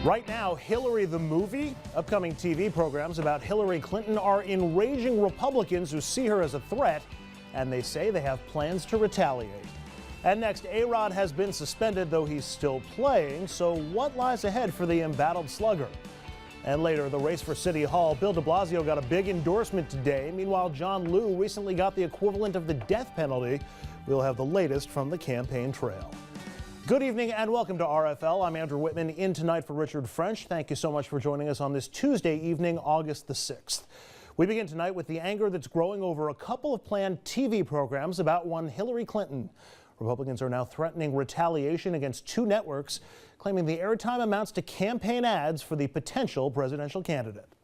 Right now, Hillary the movie, upcoming TV programs about Hillary Clinton are enraging Republicans who see her as a threat, and they say they have plans to retaliate. And next, A-Rod has been suspended, though he's still playing, so what lies ahead for the embattled slugger? And later, the race for City Hall. Bill de Blasio got a big endorsement today. Meanwhile, John Liu recently got the equivalent of the death penalty. We'll have the latest from the campaign trail. Good evening and welcome to RFL. I'm Andrew Whitman, in tonight for Richard French. Thank you so much for joining us on this Tuesday evening, August the 6th. We begin tonight with the anger that's growing over a couple of planned TV programs about one Hillary Clinton. Republicans are now threatening retaliation against two networks, claiming the airtime amounts to campaign ads for the potential presidential candidate.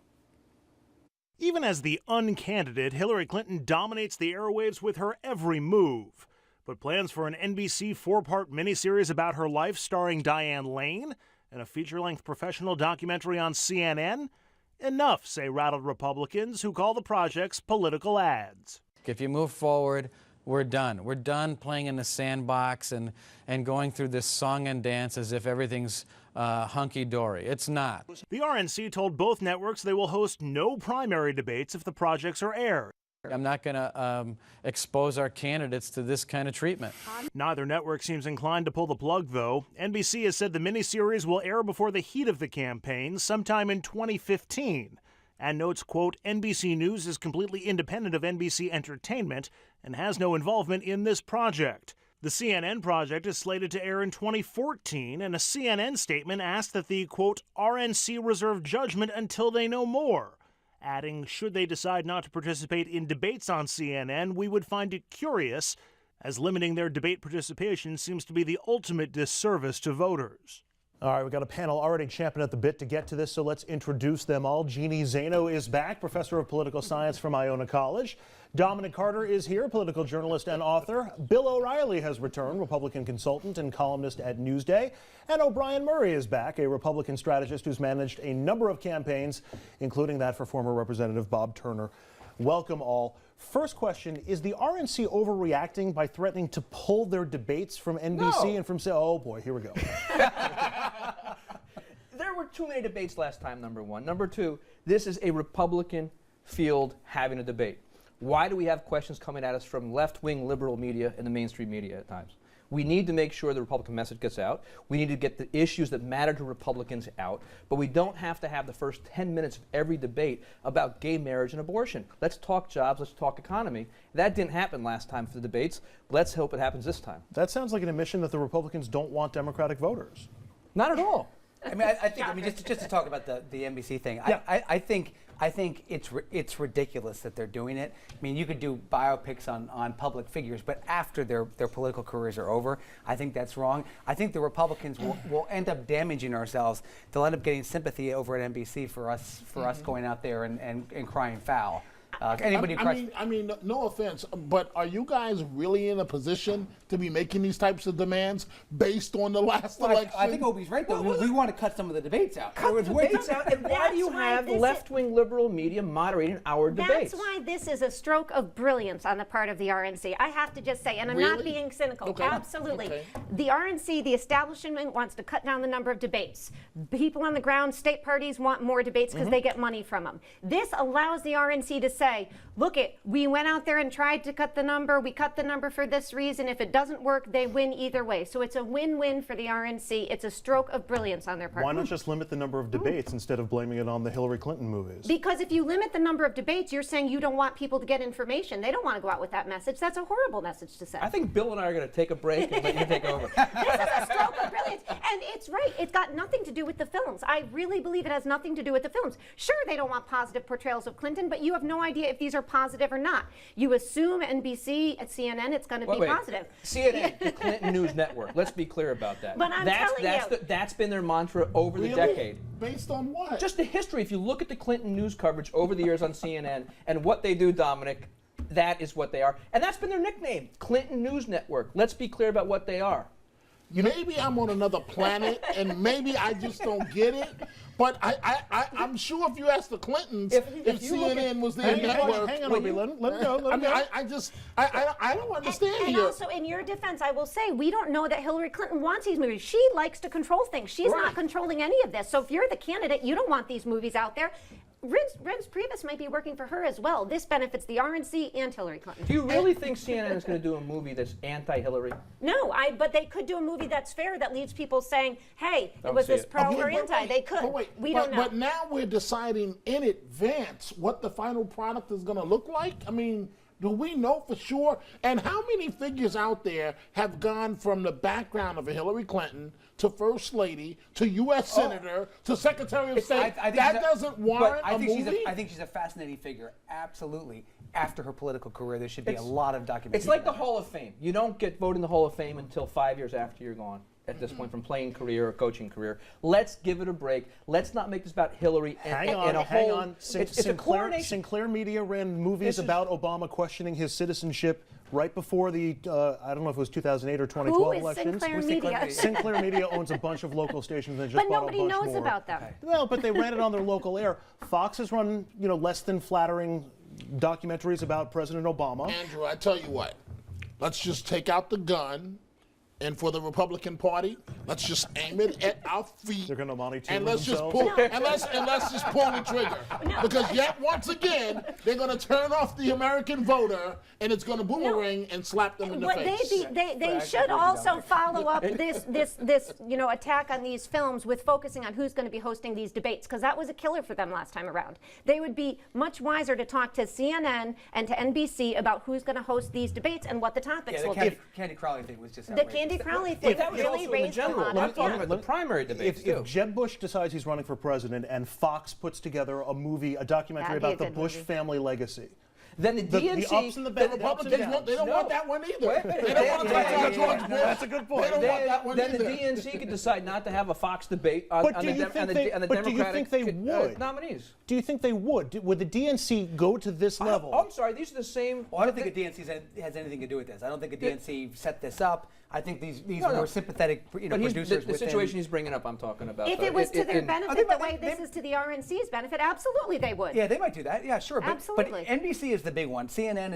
Even as the uncandidate, Hillary Clinton dominates the airwaves with her every move. But plans for an NBC four-part miniseries about her life starring Diane Lane and a feature-length professional documentary on CNN? Enough, say rattled Republicans who call the projects political ads. If you move forward, we're done. We're done playing in the sandbox and going through this song and dance as if everything's hunky-dory. It's not. The RNC told both networks they will host no primary debates if the projects are aired. I'm not going to expose our candidates to this kind of treatment. Neither network seems inclined to pull the plug, though. NBC has said the miniseries will air before the heat of the campaign sometime in 2015, and notes, quote, NBC News is completely independent of NBC Entertainment and has no involvement in this project. The CNN project is slated to air in 2014, and a CNN statement asked that the, quote, RNC reserve judgment until they know more, adding, should they decide not to participate in debates on CNN, we would find it curious, as limiting their debate participation seems to be the ultimate disservice to voters. All right, we've got a panel already champing at the bit to get to this, so let's introduce them all. Jeannie Zaino is back, professor of political science from Iona College. Dominic Carter is here, political journalist and author. Bill O'Reilly has returned, Republican consultant and columnist at Newsday. And O'Brien Murray is back, a Republican strategist who's managed a number of campaigns, including that for former Representative Bob Turner. Welcome all. First question, is the RNC overreacting by threatening to pull their debates from NBC and from, oh boy, here we go. There were too many debates last time, number one. Number two, this is a Republican field having a debate. Why do we have questions coming at us from left-wing liberal media and the mainstream media at times? We need to make sure the Republican message gets out. We need to get the issues that matter to Republicans out. But we don't have to have the first 10 minutes of every debate about gay marriage and abortion. Let's talk jobs. Let's talk economy. That didn't happen last time for the debates. Let's hope it happens this time. That sounds like an admission that the Republicans don't want Democratic voters. Not at all. I mean, I think just to talk about the NBC thing, yeah. I think it's ridiculous that they're doing it. I mean, you could do biopics on public figures, but after their political careers are over, I think that's wrong. I think the Republicans will end up damaging ourselves. They'll end up getting sympathy over at NBC for us going out there and crying foul. I mean, no offense, but are you guys really in a position to be making these types of demands based on the last election? I think Obie's right, though. We want to cut some of the debates out. Cut the debates out, and why do you have left-wing liberal media moderating our debates? That's why this is a stroke of brilliance on the part of the RNC. I have to just say, and I'm not being cynical. Okay. Absolutely. Okay. The RNC, the establishment, wants to cut down the number of debates. People on the ground, state parties want more debates because they get money from them. This allows the RNC to say, look we went out there and tried to cut the number. We cut the number for this reason. If it doesn't work, they win either way. So it's a win-win for the RNC. It's a stroke of brilliance on their part. Why not just limit the number of debates instead of blaming it on the Hillary Clinton movies? Because if you limit the number of debates, you're saying you don't want people to get information. They don't want to go out with that message. That's a horrible message to send. I think Bill and I are going to take a break and let you take over. This is a stroke of brilliance. And it's right. It's got nothing to do with the films. I really believe it has nothing to do with the films. Sure, they don't want positive portrayals of Clinton, but you have no idea if these are positive or not. You assume NBC at CNN it's going to be positive. CNN, the Clinton News Network. Let's be clear about that. But that's been their mantra over the decade. Based on what? Just the history. If you look at the Clinton news coverage over the years on CNN and what they do, Dominic, that is what they are. And that's been their nickname, Clinton News Network. Let's be clear about what they are. maybe I'm on another planet, and maybe I just don't get it. But I'm sure if you ask the Clintons if CNN was their network, hang on, Obi, let him go. I don't understand and here. also, in your defense, I will say we don't know that Hillary Clinton wants these movies. She likes to control things. She's not controlling any of this. So if you're the candidate, you don't want these movies out there. Reince Priebus might be working for her as well. This benefits the RNC and Hillary Clinton. Do you really think CNN is going to do a movie that's anti-Hillary? No, but they could do a movie that's fair that leaves people saying, "Hey, was this pro or anti?" They could. We don't know. But now we're deciding in advance what the final product is going to look like. I mean, do we know for sure? And how many figures out there have gone from the background of a Hillary Clinton to First Lady to U.S. Senator to Secretary of State? I think that doesn't warrant a movie? I think she's a fascinating figure. Absolutely. After her political career, there should be a lot of documentation. It's like the Hall of Fame. You don't get voted in the Hall of Fame until 5 years after you're gone. At this point, from playing career or coaching career, let's give it a break. Let's not make this about Hillary. Hang on. Sinclair Media ran movies about Obama questioning his citizenship right before the, I don't know if it was 2008 or 2012 Who is elections. Sinclair Media? Sinclair Media owns a bunch of local stations and just But bought nobody a bunch knows more. about them. Well, but they ran it on their local air. Fox has run, less than flattering documentaries about President Obama. Andrew, I tell you what, let's just take out the gun. And for the Republican Party, let's just aim it at our feet. They're going to Monty and Toomer let's just themselves. pull and let's just pull the trigger. Because yet once again, they're going to turn off the American voter, and it's going to boomerang and slap them in the face. They should also follow up this attack on these films with focusing on who's going to be hosting these debates, because that was a killer for them last time around. They would be much wiser to talk to CNN and to NBC about who's going to host these debates and what the topics will be. The Candy Crowley thing was just The outrageous. Candy Crowley thing That was really also in the raised a general. lot I'm of talking about the primary debates, If Jeb Bush decides he's running for president and Fox puts together a documentary That'd be about a the good Bush movie. family legacy. Then the DNC, the ups and the The downs. Republicans they don't want that one either. They don't want to talk about George Bush. That's a good point. They don't want that one then either. the DNC could decide not to have a Fox debate on But the do you think Democratic they would? nominees. Do you think they would? Would the DNC go to this level? I'm sorry, these are the same. Well, I don't think a DNC has anything to do with this. I don't think a DNC set this up. I think these were sympathetic But producers. the situation he's bringing up, I'm talking about. If it was to their benefit they the way this is to the RNC's benefit, absolutely they would. Yeah, they might do that. Yeah, sure. Absolutely. But NBC is the big one. CNN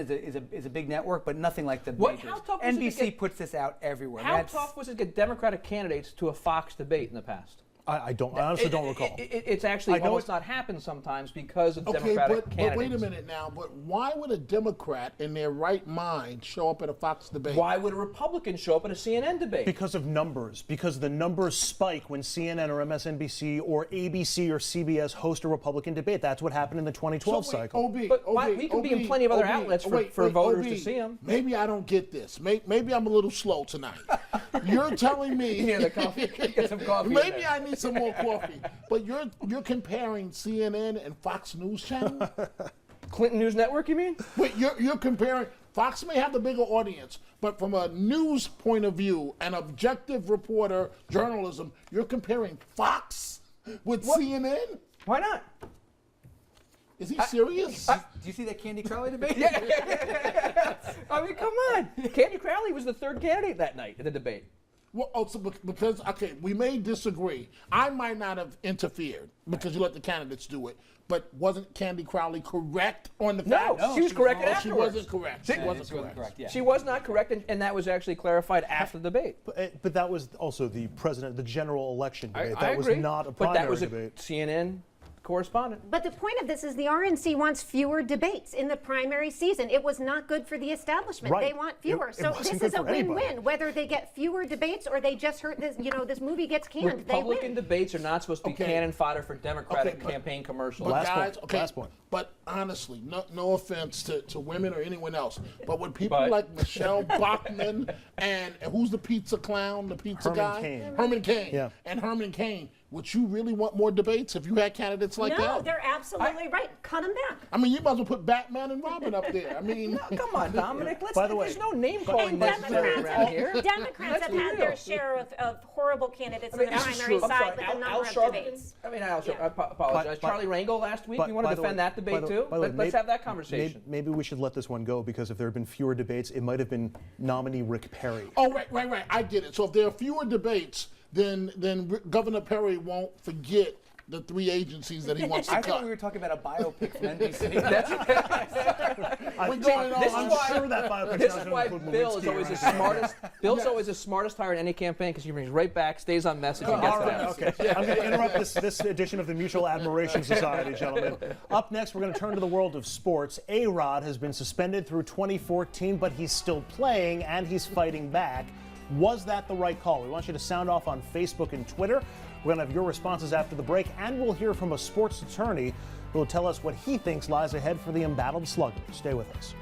is a big network, but nothing like the majors. How tough was it to NBC get- puts this out everywhere. How tough was it to get Democratic candidates to a Fox debate in the past? I honestly don't recall. It's actually almost not happened sometimes because of Democratic candidates. But wait a minute now. But why would a Democrat in their right mind show up at a Fox debate? Why would a Republican show up at a CNN debate? Because of numbers. Because the numbers spike when CNN or MSNBC or ABC or CBS host a Republican debate. That's what happened in the 2012 cycle. we can be in plenty of other outlets for voters to see them. Maybe I don't get this. Maybe I'm a little slow tonight. You're telling me. Yeah, the coffee. Get some coffee. Maybe I need some more coffee. But you're comparing CNN and Fox News Channel? Clinton News Network, you mean? But you're comparing. Fox may have the bigger audience, but from a news point of view, an objective reporter journalism, you're comparing Fox with CNN? Why not? Is he serious? Do you see that Candy Crowley debate? I mean, come on. Candy Crowley was the third candidate that night at the debate. Well, because we may disagree. I might not have interfered because you let the candidates do it. But wasn't Candy Crowley correct on the facts? No, she was corrected She afterwards. wasn't correct. She wasn't correct. Yeah. She was not correct, and that was actually clarified after the debate. But that was also the general election debate. I That was agree. not a But primary that was a debate. CNN correspondent. But the point of this is the RNC wants fewer debates in the primary season. It was not good for the establishment. Right. They want fewer. It So wasn't this is good a for anybody. win-win. Whether they get fewer debates or they just hurt this, this movie gets canned, they Republican win. debates are not supposed to be cannon fodder for Democratic Okay, but- campaign commercials. But Last guys, point. But honestly, no offense to women or anyone else, but when people But- like Michelle Bachmann and who's the pizza clown, the pizza Herman guy? Cain. Herman Cain. Yeah. And Herman Cain, would you really want more debates if you had candidates like No, that? they're absolutely right. Cut them back. I mean, you might as well put Batman and Robin up there. I mean, Come on, Dominic. By the way- there's no name calling And necessary around here. Democrats have had their share of horrible candidates in the primary I'm side sorry, with the Al number of Sharpton. debates. I mean, Al Sharpton. I apologize. But- Charlie Rangel last week. but- You want to by the defend way- that debate too. Let's have that conversation. Maybe we should let this one go, because if there had been fewer debates, it might have been nominee Rick Perry. Oh, right. I get it. So if there are fewer debates, then Governor Perry won't forget the 3 agencies that he wants to I cut. thought we were talking about a biopic from NBC. We're going on. This is why Bill is always the smartest. Bill's always the smartest hire in any campaign, because he brings right back, stays on message, and gets that. Okay. I'm going to interrupt this edition of the Mutual Admiration Society, gentlemen. Up next, we're going to turn to the world of sports. A-Rod has been suspended through 2014, but he's still playing and he's fighting back. Was that the right call? We want you to sound off on Facebook and Twitter. We're going to have your responses after the break, and we'll hear from a sports attorney who will tell us what he thinks lies ahead for the embattled Slugger. Stay with us.